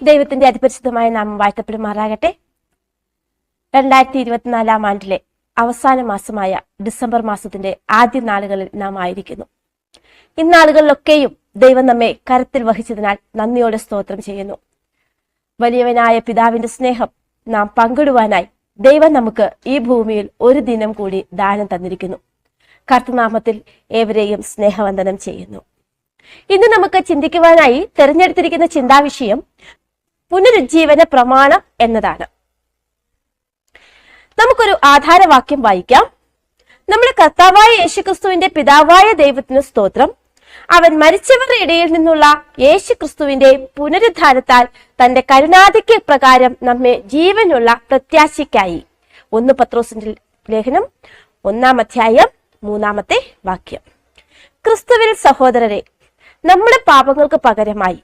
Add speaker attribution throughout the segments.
Speaker 1: ദൈവത്തിന്റെ അതിപരിശുദ്ധമായ നാമം വാഴ്ത്തപ്പെടുമാറാകട്ടെ. 2024 ആണ്ടിലെ അവസാന മാസമായ ഡിസംബർ മാസത്തിന്റെ ആദ്യ നാളുകളിൽ നാം ആയിരിക്കുന്നു. ഇന്നാളുകളിലൊക്കെയും ദൈവം നമ്മെ കരത്തിൽ വഹിച്ചതിനാൽ നന്ദിയോടെ സ്തോത്രം ചെയ്യുന്നു. വലിയവനായ പിതാവിന്റെ സ്നേഹം നാം പങ്കിടുവാനായി ദൈവം നമുക്ക് ഈ ഭൂമിയിൽ ഒരു ദിനം കൂടി ദാനം തന്നിരിക്കുന്നു. കർത്തനാമത്തിൽ ഏവരെയും സ്നേഹവന്ദനം ചെയ്യുന്നു. ഇന്ന് നമുക്ക് ചിന്തിക്കുവാനായി തെരഞ്ഞെടുത്തിരിക്കുന്ന ചിന്താവിഷയം പുനരുജ്ജീവന പ്രമാണം എന്നതാണ്. നമുക്കൊരു ആധാരവാക്യം വായിക്കാം. നമ്മുടെ കർത്താവായ യേശുക്രിസ്തുവിന്റെ പിതാവായ ദൈവത്തിന് സ്തോത്രം. അവൻ മരിച്ചവരുടെ ഇടയിൽ നിന്നുള്ള യേശുക്രിസ്തുവിന്റെ പുനരുദ്ധാനത്താൽ തന്റെ കരുണാധിക്യ പ്രകാരം നമ്മെ ജീവനുള്ള പ്രത്യാശയ്ക്കായി. 1 പത്രോസിന്റെ ലേഖനം 1-ാം അധ്യായം 3-ാമത്തെ വാക്യം. ക്രിസ്തുവിൽ സഹോദരരെ, നമ്മുടെ പാപങ്ങൾക്ക് പകരമായി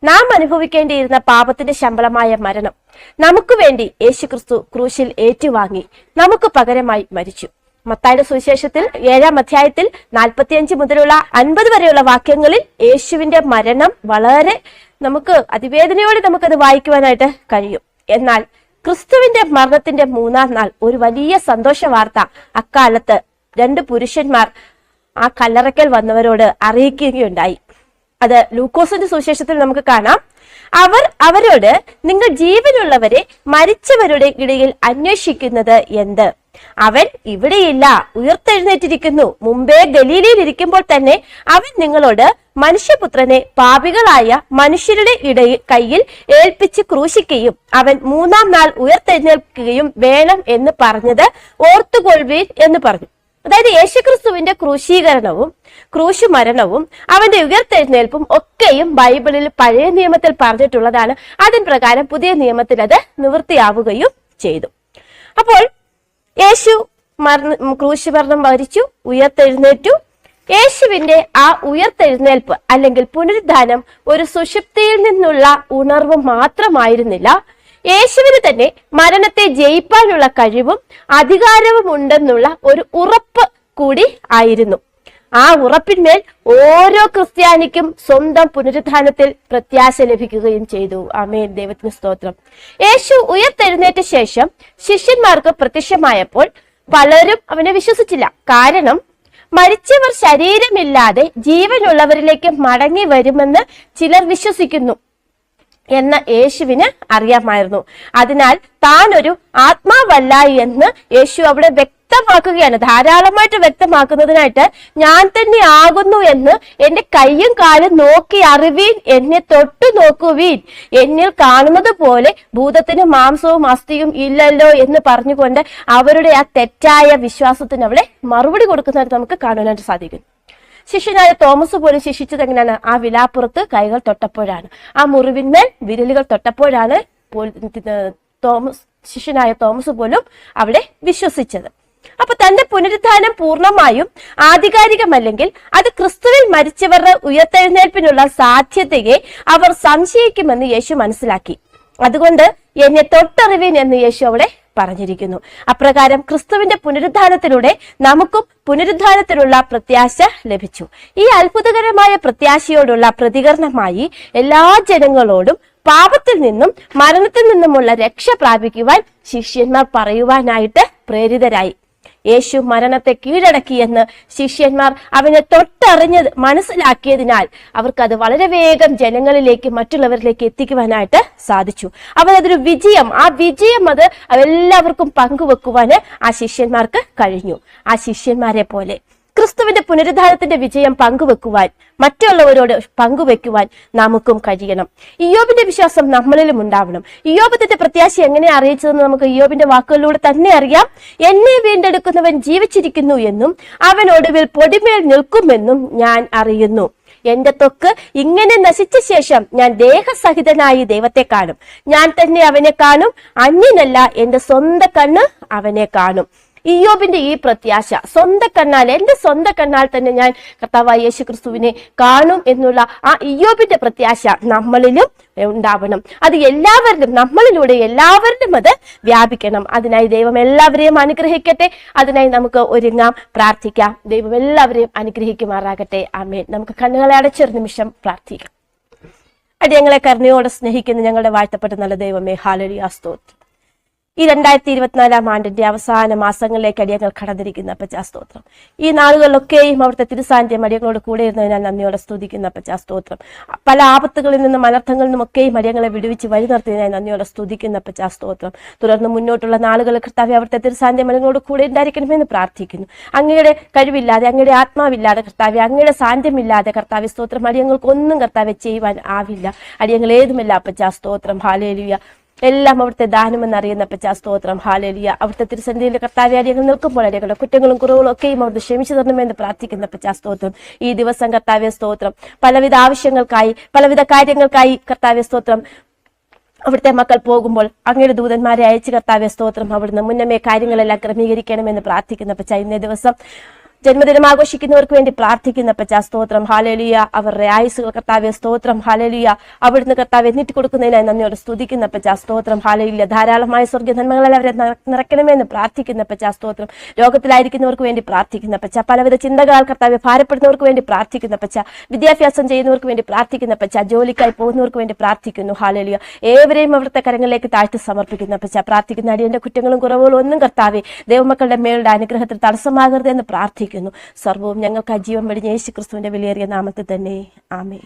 Speaker 1: നാം അനുഭവിക്കേണ്ടിയിരുന്ന പാപത്തിന്റെ ശമ്പളമായ മരണം നമുക്ക് വേണ്ടി യേശുക്രിസ്തു ക്രൂശിൽ ഏറ്റുവാങ്ങി നമുക്ക് പകരമായി മരിച്ചു. മത്തായിയുടെ സുവിശേഷത്തിൽ 7-ാം അധ്യായത്തിൽ 45 മുതലുള്ള 50 വരെയുള്ള വാക്യങ്ങളിൽ യേശുവിന്റെ മരണം വളരെ നമുക്ക് അതിവേദനയോടെ നമുക്കത് വായിക്കുവാനായിട്ട് കഴിയും. എന്നാൽ ക്രിസ്തുവിന്റെ മരണത്തിന്റെ 3-ാം നാൾ ഒരു വലിയ സന്തോഷ വാർത്ത അക്കാലത്ത് 2 പുരുഷന്മാർ ആ കല്ലറയ്ക്കൽ വന്നവരോട് അറിയിക്കുകയുണ്ടായി. അത് ലൂക്കോസിന്റെ സുവിശേഷത്തിൽ നമുക്ക് കാണാം. അവർ അവരോട്, നിങ്ങൾ ജീവനുള്ളവരെ മരിച്ചവരുടെ ഇടയിൽ അന്വേഷിക്കുന്നത് എന്ത്? അവൻ ഇവിടെയില്ല, ഉയർത്തെഴുന്നേറ്റിരിക്കുന്നു. മുമ്പേ ഗലീലയിൽ ഇരിക്കുമ്പോൾ തന്നെ അവൻ നിങ്ങളോട് മനുഷ്യപുത്രനെ പാപികളായ മനുഷ്യരുടെ കയ്യിൽ ഏൽപ്പിച്ച് ക്രൂശിക്കുകയും അവൻ 3-ാം നാൾ ഉയർത്തെഴുന്നേൽക്കുകയും വേണം എന്ന് പറഞ്ഞത് ഓർത്തുകൊള്ളുവീൻ എന്ന് പറഞ്ഞു. അതായത് യേശുക്രിസ്തുവിന്റെ ക്രൂശീകരണവും ക്രൂശുമരണവും അവന്റെ ഉയർത്തെഴുന്നേൽപ്പും ഒക്കെയും ബൈബിളിൽ പഴയ നിയമത്തിൽ പറഞ്ഞിട്ടുള്ളതാണ്. അതിൻ പ്രകാരം പുതിയ നിയമത്തിൽ അത് നിവൃത്തിയാവുകയും ചെയ്തു. അപ്പോൾ യേശു ക്രൂശുമരണം വരിച്ചു, ഉയർത്തെഴുന്നേറ്റു. യേശുവിന്റെ ആ ഉയർത്തെഴുന്നേൽപ്പ് അല്ലെങ്കിൽ പുനരുദ്ധാനം ഒരു സുഷുപ്തിയിൽ നിന്നുള്ള ഉണർവ് മാത്രമായിരുന്നില്ല. യേശുവിന് തന്നെ മരണത്തെ ജയിപ്പാനുള്ള കഴിവും അധികാരവും ഉണ്ടെന്നുള്ള ഒരു ഉറപ്പ് കൂടി ആയിരുന്നു. ആ ഉറപ്പിന്മേൽ ഓരോ ക്രിസ്ത്യാനിക്കും സ്വന്തം പുനരുദ്ധാനത്തിൽ പ്രത്യാശ ലഭിക്കുകയും ചെയ്തു. ആമേൻ, ദൈവത്തിന് സ്തോത്രം. യേശു ഉയർത്തെഴുന്നേറ്റ ശേഷം ശിഷ്യന്മാർക്ക് പ്രത്യക്ഷമായപ്പോൾ പലരും അവനെ വിശ്വസിച്ചില്ല. കാരണം മരിച്ചവർ ശരീരമില്ലാതെ ജീവനുള്ളവരിലേക്ക് മടങ്ങി വരുമെന്ന് ചിലർ വിശ്വസിക്കുന്നു എന്ന് യേശുവിന് അറിയാമായിരുന്നു. അതിനാൽ താൻ ഒരു ആത്മാവല്ല എന്ന് യേശു അവിടെ വ്യക്തമാക്കുകയാണ്. ധാരാളമായിട്ട് വ്യക്തമാക്കുന്നതിനായിട്ട്, ഞാൻ തന്നെ ആകുന്നു എന്ന് എന്റെ കയ്യും കാലും നോക്കി അറിവീൻ, എന്നെ തൊട്ടു നോക്കുവീൻ, എന്നിൽ കാണുന്നത് പോലെ ഭൂതത്തിന് മാംസവും അസ്ഥിയും ഇല്ലല്ലോ എന്ന് പറഞ്ഞുകൊണ്ട് അവരുടെ ആ തെറ്റായ വിശ്വാസത്തിന് അവിടെ മറുപടി കൊടുക്കുന്നതായിട്ട് നമുക്ക് കാണുവാനായിട്ട് സാധിക്കും. ശിഷ്യനായ തോമസ് പോലും ശിക്ഷിച്ചത് എങ്ങനെയാണ്? ആ വിലാപ്പുറത്ത് കൈകൾ തൊട്ടപ്പോഴാണ്, ആ മുറിവിന്മേൽ വിരലുകൾ തൊട്ടപ്പോഴാണ് ശിഷ്യനായ തോമസ് പോലും അവിടെ വിശ്വസിച്ചത്. അപ്പൊ തന്റെ പുനരുദ്ധാനം പൂർണ്ണമായും ആധികാരികമല്ലെങ്കിൽ അത് ക്രിസ്തുവിൽ മരിച്ചവരുടെ ഉയർത്തെഴുന്നേൽപ്പിനുള്ള സാധ്യതയെ അവർ സംശയിക്കുമെന്ന് യേശു മനസ്സിലാക്കി. അതുകൊണ്ട് എന്നെ തൊട്ടറിവീൻ എന്ന് യേശു അവിടെ പറഞ്ഞിരിക്കുന്നു. അപ്രകാരം ക്രിസ്തുവിന്റെ പുനരുദ്ധാനത്തിലൂടെ നമുക്കും പുനരുദ്ധാനത്തിനുള്ള പ്രത്യാശ ലഭിച്ചു. ഈ അത്ഭുതകരമായ പ്രത്യാശയോടുള്ള പ്രതികരണമായി എല്ലാ ജനങ്ങളോടും പാപത്തിൽ നിന്നും മരണത്തിൽ നിന്നുമുള്ള രക്ഷ പ്രാപിക്കുവാൻ ശിഷ്യന്മാർ പറയുവാനായിട്ട് പ്രേരിതരായി. യേശു മരണത്തെ കീഴടക്കിയെന്ന് ശിഷ്യന്മാർ അവനെ തൊട്ടറിഞ്ഞ് മനസ്സിലാക്കിയതിനാൽ അവർക്കത് വളരെ വേഗം ജനങ്ങളിലേക്ക് മറ്റുള്ളവരിലേക്ക് എത്തിക്കുവാനായിട്ട് സാധിച്ചു. അവരതൊരു വിജയം, ആ വിജയം അത് എല്ലാവർക്കും പങ്കുവെക്കുവാന് ആ ശിഷ്യന്മാർക്ക് കഴിഞ്ഞു. ആ ശിഷ്യന്മാരെ പോലെ ക്രിസ്തുവിന്റെ പുനരുദ്ധാനത്തിന്റെ വിജയം പങ്കുവെക്കുവാൻ, മറ്റുള്ളവരോട് പങ്കുവെക്കുവാൻ നമുക്കും കഴിയണം. ഇയ്യോബിന്റെ വിശ്വാസം നമ്മളിലും ഉണ്ടാവണം. ഇയ്യോബിന്റെ പ്രത്യാശ എങ്ങനെ അറിയിച്ചതെന്ന് നമുക്ക് ഇയ്യോബിന്റെ വാക്കുകളിലൂടെ തന്നെ അറിയാം. എന്നെ വീണ്ടെടുക്കുന്നവൻ ജീവിച്ചിരിക്കുന്നു എന്നും അവൻ ഒടുവിൽ പൊടിമേൽ നിൽക്കുമെന്നും ഞാൻ അറിയുന്നു. എന്റെ ത്വക്ക് ഇങ്ങനെ നശിച്ച ശേഷം ഞാൻ ദേഹസഹിതനായി ദൈവത്തെ കാണും. ഞാൻ തന്നെ അവനെ കാണും, അന്യനല്ല, എന്റെ സ്വന്തം കണ്ണ് അവനെ കാണും. ഇയ്യോബിന്റെ ഈ പ്രത്യാശ സ്വന്തം കണ്ണാൽ, എന്റെ സ്വന്തം കണ്ണാൽ തന്നെ ഞാൻ കർത്താവായ യേശുക്രിസ്തുവിനെ കാണും എന്നുള്ള ആ ഇയ്യോബിന്റെ പ്രത്യാശ നമ്മളിലും ഉണ്ടാവണം. അത് എല്ലാവരിലും, നമ്മളിലൂടെ എല്ലാവരിലും അത് വ്യാപിക്കണം. അതിനായി ദൈവം എല്ലാവരെയും അനുഗ്രഹിക്കട്ടെ. അതിനായി നമുക്ക് ഒരുങ്ങാം, പ്രാർത്ഥിക്കാം. ദൈവം എല്ലാവരെയും അനുഗ്രഹിക്കുമാറാകട്ടെ. ആമേൻ. നമുക്ക് കണ്ണുകളെ അടച്ചൊരു നിമിഷം പ്രാർത്ഥിക്കാം. അടിയങ്ങളെ കരുണയോടെ സ്നേഹിക്കുന്ന ഞങ്ങളുടെ വാഴ്ത്തപ്പെട്ട നല്ല ദൈവമേ, ഹല്ലേലൂയ, സ്തോത്രം. ഈ 2024 ആണ്ടിന്റെ അവസാന മാസങ്ങളിലേക്ക് അടിയങ്ങൾ കടന്നിരിക്കുന്ന അപ്പച്ചാ സ്തോത്രം. ഈ നാളുകളിലൊക്കെയും അവിടുത്തെ തിരുസാന്നിധ്യം അടിയങ്ങളോട് കൂടെ ഇരുന്നതിനാൽ നന്ദിയോടെ സ്തുതിക്കുന്ന അപ്പച്ചാ സ്തോത്രം. പല ആപത്തുകളിൽ നിന്നും അനർത്ഥങ്ങളിൽ നിന്നൊക്കെയും അടിയങ്ങളെ വിടുവിച്ച് വഴി നടത്തിയതിനായി നന്ദിയോടെ സ്തുതിക്കുന്ന അപ്പച്ചാ സ്തോത്രം. തുടർന്ന് മുന്നോട്ടുള്ള നാളുകളിൽ കർത്താവേ അവിടുത്തെ തിരുസാന്നിധ്യം അടിയങ്ങളോട് കൂടെ ഉണ്ടായിരിക്കണമെന്ന് പ്രാർത്ഥിക്കുന്നു. അങ്ങയുടെ കഴിവില്ലാതെ, അങ്ങയുടെ ആത്മാവില്ലാതെ കർത്താവെ, അങ്ങയുടെ സാന്നിധ്യമില്ലാതെ കർത്താവെ സ്തോത്രം അടിയങ്ങൾക്കൊന്നും കർത്താവെ ചെയ്യുവാൻ ആവില്ല. അടിയങ്ങൾ ഏതുമില്ല അപ്പച്ചാ സ്തോത്രം. ഹല്ലേലൂയ. എല്ലാം അവിടുത്തെ ദാനമെന്നറിയുന്ന അപ്പച്ചാ സ്തോത്രം. ഹല്ലേലൂയ. അവിടുത്തെ തിരുസന്നിധിയിലെ കർത്താവെ അടിയങ്ങൾ നിൽക്കുമ്പോൾ അടിയങ്ങളുടെ കുറ്റങ്ങളും കുറവുകളും ഒക്കെയും അവിടുത്തെ ക്ഷമിച്ചു തരണമെന്ന് പ്രാർത്ഥിക്കുന്ന അപ്പച്ചാ സ്തോത്രം. ഈ ദിവസം കർത്താവെ സ്തോത്രം പലവിധ ആവശ്യങ്ങൾക്കായി, പലവിധ കാര്യങ്ങൾക്കായി കർത്താവെ സ്തോത്രം അവിടുത്തെ മക്കൾ പോകുമ്പോൾ അങ്ങയുടെ ദൂതന്മാരെ അയച്ച് കർത്താവെ സ്തോത്രം അവിടുന്ന് മുന്നമേ കാര്യങ്ങളെല്ലാം ക്രമീകരിക്കണമെന്ന് പ്രാർത്ഥിക്കുന്ന അപ്പച്ചാ ഇന്നേ ദിവസം ജന്മദിനം ആഘോഷിക്കുന്നവർക്ക് വേണ്ടി പ്രാർത്ഥിക്കുന്ന അപ്പച്ചാ സ്തോത്രം. ഹല്ലേലൂയ. അവരുടെ ആയുസ്സുകൾ കർത്താവെ സ്തോത്രം. ഹല്ലേലൂയ. അവിടുന്ന് കർത്താവെ നീട്ടിക്കൊടുക്കുന്നതിനായി നന്ദിയോടെ സ്തുതിക്കുന്ന അപ്പച്ചാ സ്തോത്രം. ഹല്ലേലൂയ. ധാരാളമായ സ്വർഗ്ഗ നന്മകളെ അവരെ നിറയ്ക്കണമെന്ന് പ്രാർത്ഥിക്കുന്ന അപ്പച്ചാ സ്തോത്രം. രോഗത്തിലായിരിക്കുന്നവർക്ക് വേണ്ടി പ്രാർത്ഥിക്കുന്ന അപ്പച്ചാ, പലവിധ ചിന്തകളാൽ കർത്താവെ ഭാരപ്പെടുന്നവർക്ക് വേണ്ടി പ്രാർത്ഥിക്കുന്ന അപ്പച്ചാ, വിദ്യാഭ്യാസം ചെയ്യുന്നവർക്ക് വേണ്ടി പ്രാർത്ഥിക്കുന്ന അപ്പച്ചാ, ജോലിക്കായി പോകുന്നവർക്ക് വേണ്ടി പ്രാർത്ഥിക്കുന്നു. ഹല്ലേലൂയ. ഏവരെയും അവിടുത്തെ കരങ്ങളിലേക്ക് താഴ്ത്തി സമർപ്പിക്കുന്ന അപ്പച്ചാ, പ്രാർത്ഥിക്കുന്ന അടിയന്റെ കുറ്റങ്ങളും കുറവുകളും ഒന്നും കർത്താവെ ദൈവമക്കളുടെ മേലുള്ള അനുഗ്രഹത്തിൽ തടസ്സമാകരുത് എന്ന് പ്രാർത്ഥിക്കുന്നു. സർവവും ഞങ്ങൾക്ക് ജീവൻ വെടിഞ്ഞ യേശു ക്രിസ്തുവിന്റെ വിലയേറിയ നാമത്തിൽ തന്നെ. ആമേൻ.